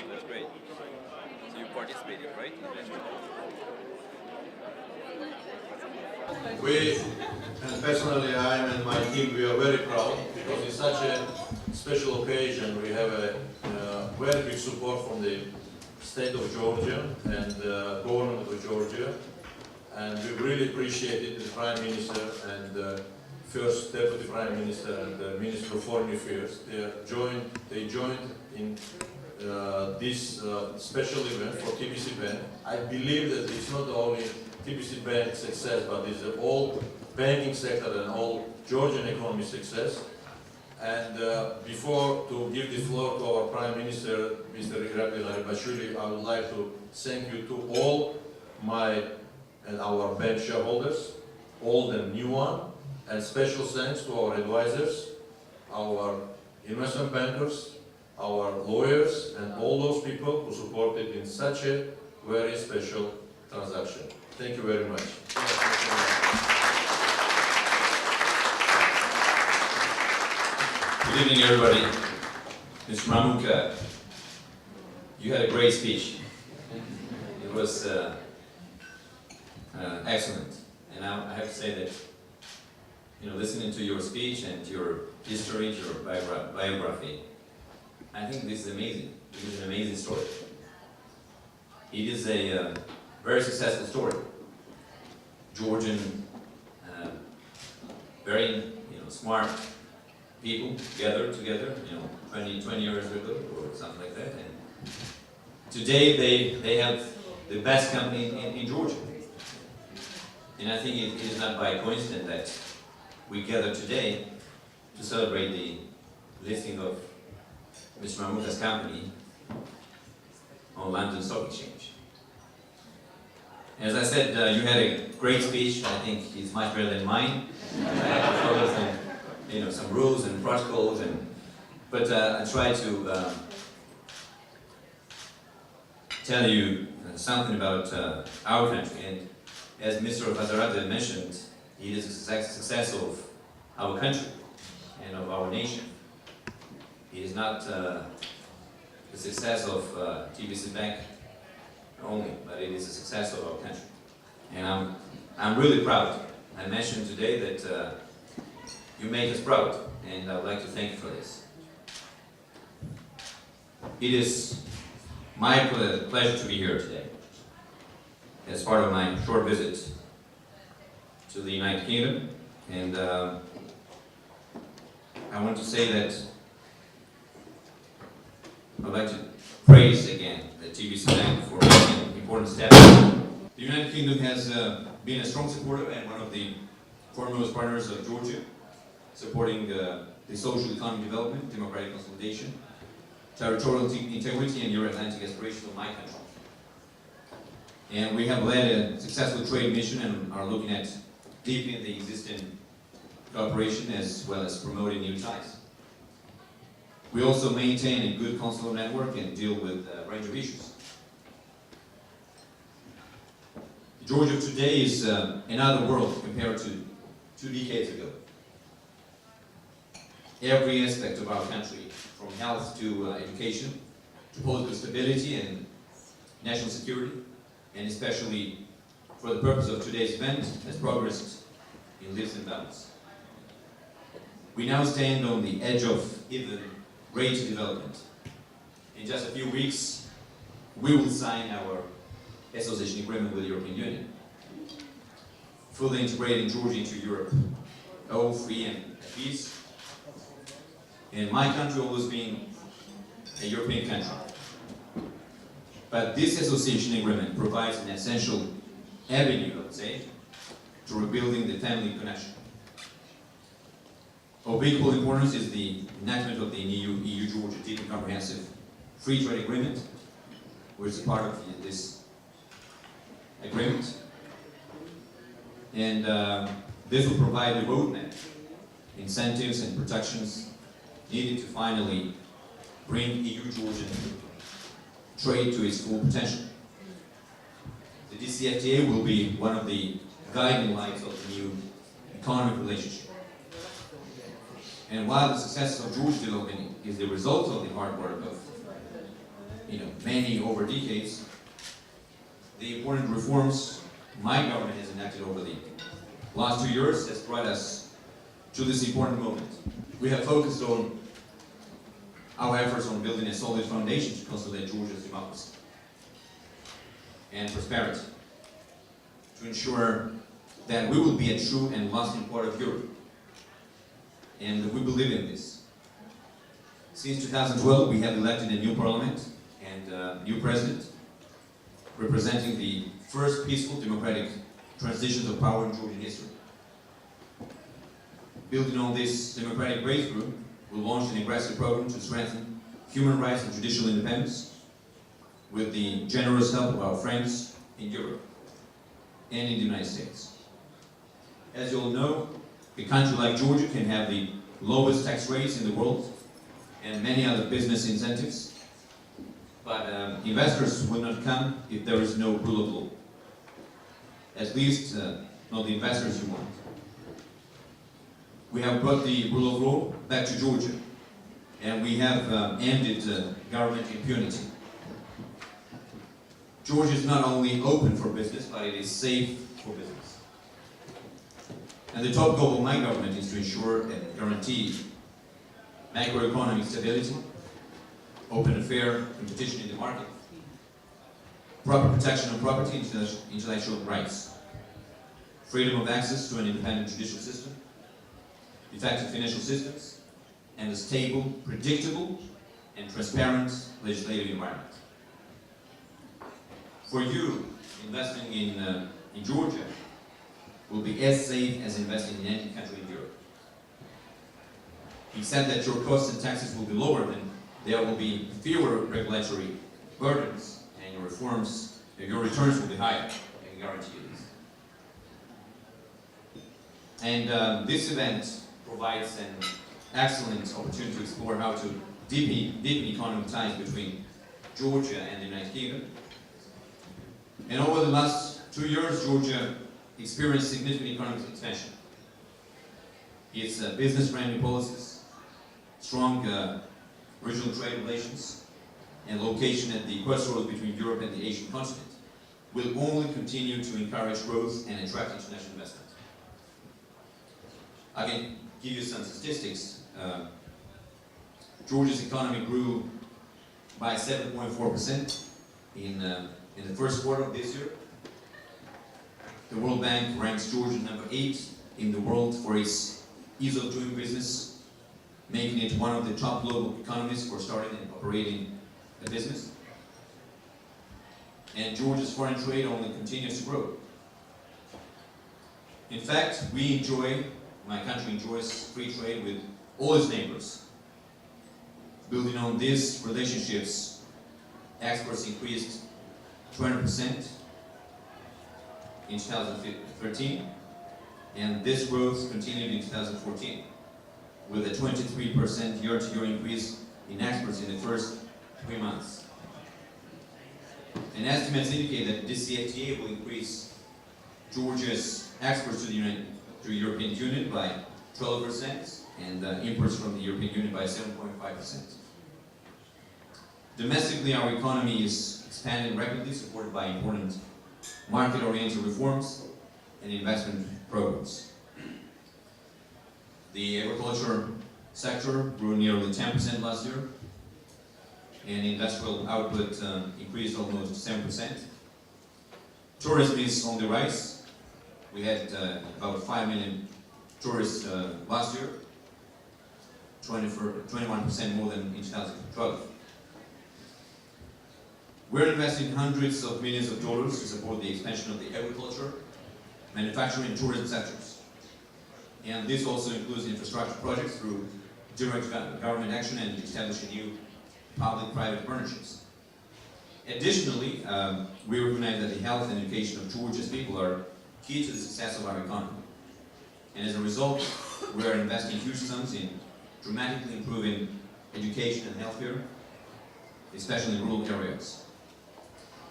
That's great. So you participated, right? We, and personally I and my team, we are very proud because it's such a special occasion. We have a very big support from the state of Georgia and the government of Georgia. And we really appreciate it, the Prime Minister and the First Deputy Prime Minister and the Minister of Foreign Affairs. They joined in this special event for TBC Bank. I believe that it's not only TBC Bank success, but it's the whole banking sector and all Georgian economy success. And before to give the floor to our Prime Minister, Mr. Iraklii Gharibaishvili, I would like to thank you to all my and our bank shareholders, old and new one, and special thanks to our advisors, our investment bankers, our lawyers, and all those people who supported in such a very special transaction. Thank you very much. Good evening, everybody. Mr. Mamuk, you had a great speech. It was excellent. And I have to say that, listening to your speech and your history, your biography, I think this is amazing. It is an amazing story. It is a very successful story. Georgian, very smart people gathered together, 20 years ago or something like that. And today they have the best company in Georgia. And I think it is not by coincidence that we gather today to celebrate the listing of Mr. Mamuk's company on London Stock Exchange. As I said, you had a great speech. I think it's much better than mine. Some rules and protocols, but I try to tell you something about our country. And as Mr. Vazarada mentioned, it is a success of our country and of our nation. It is not the success of TBC Bank only, but it is a success of our country. And I'm really proud. I mentioned today that you make us proud, and I would like to thank you for this. It is my pleasure to be here today as part of my short visit to the United Kingdom, and I want to say that I'd like to praise again the TBC Bank for making important steps. The United Kingdom has been a strong supporter and one of the foremost partners of Georgia, supporting the social economic development, democratic consolidation, territorial integrity, and Euro-Atlantic aspirations of my country. And we have led a successful trade mission and are looking at deepening the existing cooperation as well as promoting new ties. We also maintain a good consular network and deal with a range of issues. Georgia of today is another world compared to 2 decades ago. Every aspect of our country, from health to education, to political stability and national security, and especially for the purpose of today's event, has progressed in leaps and bounds. We now stand on the edge of even great development. In just a few weeks, we will sign our association agreement with the European Union, fully integrating Georgia into Europe, all free and at peace. And my country always been a European country. But this association agreement provides an essential avenue, I would say, to rebuilding the family connection. Of equal importance is the enactment of the EU-Georgia Deep and Comprehensive Free Trade Agreement, which is a part of this agreement. And this will provide a roadmap, incentives and protections needed to finally bring EU-Georgian trade to its full potential. The DCFTA will be one of the guiding lights of the new economic relationship. And while the success of Georgia's development is the result of the hard work of many over decades, the important reforms my government has enacted over the last 2 years has brought us to this important moment. We have focused on our efforts on building a solid foundation to consolidate Georgia's democracy and prosperity, to ensure that we will be a true and lasting part of Europe. And we believe in this. Since 2012, we have elected a new parliament and a new president, representing the first peaceful democratic transitions of power in Georgian history. Building on this democratic breakthrough, we launched an aggressive program to strengthen human rights and judicial independence with the generous help of our friends in Europe and in the United States. As you all know, a country like Georgia can have the lowest tax rates in the world and many other business incentives, but investors will not come if there is no rule of law. At least not the investors you want. We have brought the rule of law back to Georgia, and we have ended government impunity. Georgia is not only open for business, but it is safe for business. And the top goal of my government is to ensure and guarantee macroeconomic stability, open and fair competition in the market, proper protection of property and intellectual rights, freedom of access to an independent judicial system, effective financial systems, and a stable, predictable, and transparent legislative environment. For you, investing in Georgia will be as safe as investing in any country in Europe. Except that your costs and taxes will be lower, then there will be fewer regulatory burdens, and your returns will be higher. I can guarantee you this. And this event provides an excellent opportunity to explore how to deepen economic ties between Georgia and the United Kingdom. And over the last 2 years, Georgia experienced significant economic expansion. Its business-friendly policies, strong regional trade relations, and location at the crossroads between Europe and the Asian continent will only continue to encourage growth and attract international investment. I can give you some statistics. Georgia's economy grew by 7.4% in the first quarter of this year. The World Bank ranks Georgia number 8 in the world for its ease of doing business, making it one of the top global economies for starting and operating a business. And Georgia's foreign trade only continues to grow. In fact, my country enjoys free trade with all its neighbors. Building on these relationships, exports increased 20% in 2013, and this growth continued in 2014, with a 23% year-to-year increase in exports in the first 3 months. And estimates indicate that this CFTA will increase Georgia's exports to the European Union by 12% and imports from the European Union by 7.5%. Domestically, our economy is expanding rapidly, supported by important market-oriented reforms and investment programs. The agriculture sector grew nearly 10% last year, and industrial output increased almost 7%. Tourism is on the rise. We had about 5 million tourists last year, 21% more than in 2012. We're investing hundreds of millions of dollars to support the expansion of the agriculture, manufacturing, and tourism sectors. And this also includes infrastructure projects through direct government action and establishing new public-private partnerships. Additionally, we recognize that the health and education of Georgia's people are key to the success of our economy. And as a result, we are investing huge sums in dramatically improving education and healthcare, especially in rural areas.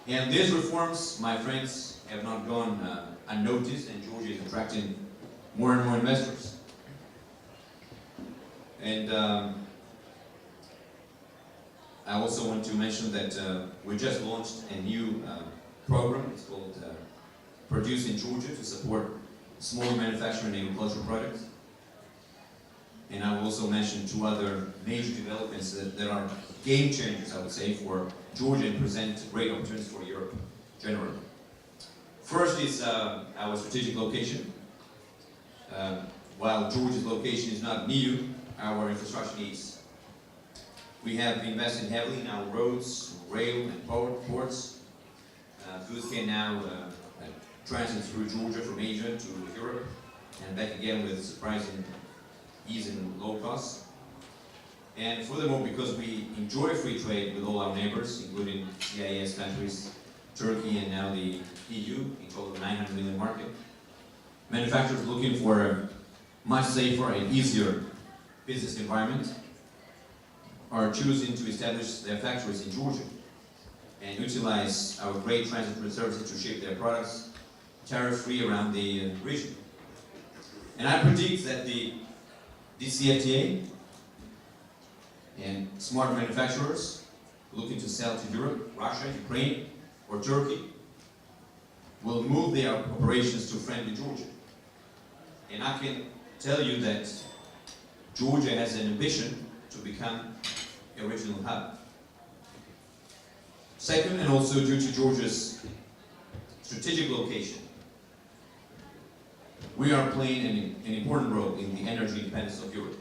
And these reforms, my friends, have not gone unnoticed, and Georgia is attracting more and more investors. And I also want to mention that we just launched a new program. It's called Produce in Georgia, to support small manufacturing and agricultural products. And I will also mention two other major developments that are game changers, I would say, for Georgia and present great opportunities for Europe generally. First is our strategic location. While Georgia's location is not new, our infrastructure needs. We have invested heavily in our roads, rail, and ports. Goods can now transit through Georgia from Asia to Europe and back again with surprising ease and low costs. And furthermore, because we enjoy free trade with all our neighbors, including CIS countries, Turkey, and now the EU, in total 900 million market, manufacturers looking for a much safer and easier business environment are choosing to establish their factories in Georgia and utilize our great transit services to ship their products tariff-free around the region. And I predict that the DCFTA and smart manufacturers looking to sell to Europe, Russia, Ukraine, or Turkey will move their operations to friendly Georgia. And I can tell you that Georgia has an ambition to become a regional hub. Second, and also due to Georgia's strategic location, we are playing an important role in the energy independence of Europe.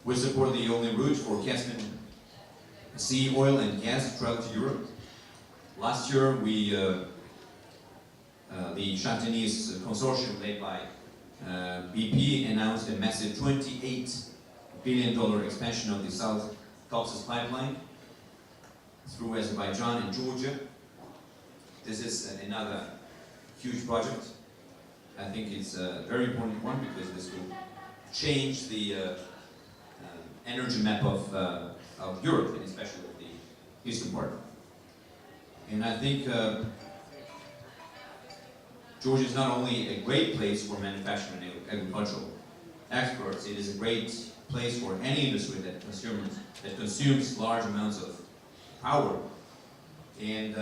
We support the only route for Caspian Sea oil and gas to travel to Europe. Last year, the Chantinese consortium led by BP announced a massive $28 billion expansion of the South Caucasus pipeline through Azerbaijan and Georgia. This is another huge project. I think it's a very important one because this will change the energy map of Europe, and especially of the eastern part. And I think Georgia is not only a great place for manufacturing and agricultural exports, it is a great place for any industry that consumes large amounts of power. And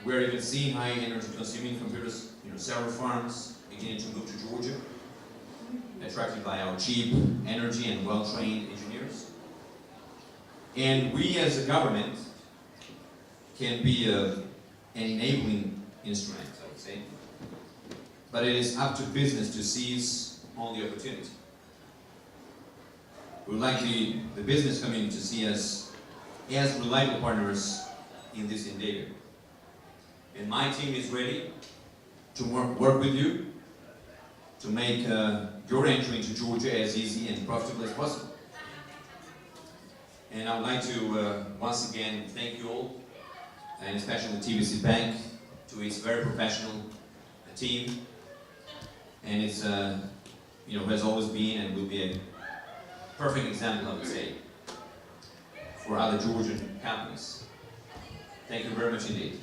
we're even seeing high energy consuming computers, several farms beginning to move to Georgia, attracted by our cheap energy and well-trained engineers. And we as a government can be an enabling instrument, I would say. But it is up to business to seize on the opportunity. We would like the business community to see us as reliable partners in this endeavor. And my team is ready to work with you to make your entry into Georgia as easy and profitable as possible. And I would like to once again thank you all, and especially the Tbilisi Bank, to its very professional team, and it's who has always been and will be a perfect example, I would say, for other Georgian companies. Thank you very much indeed.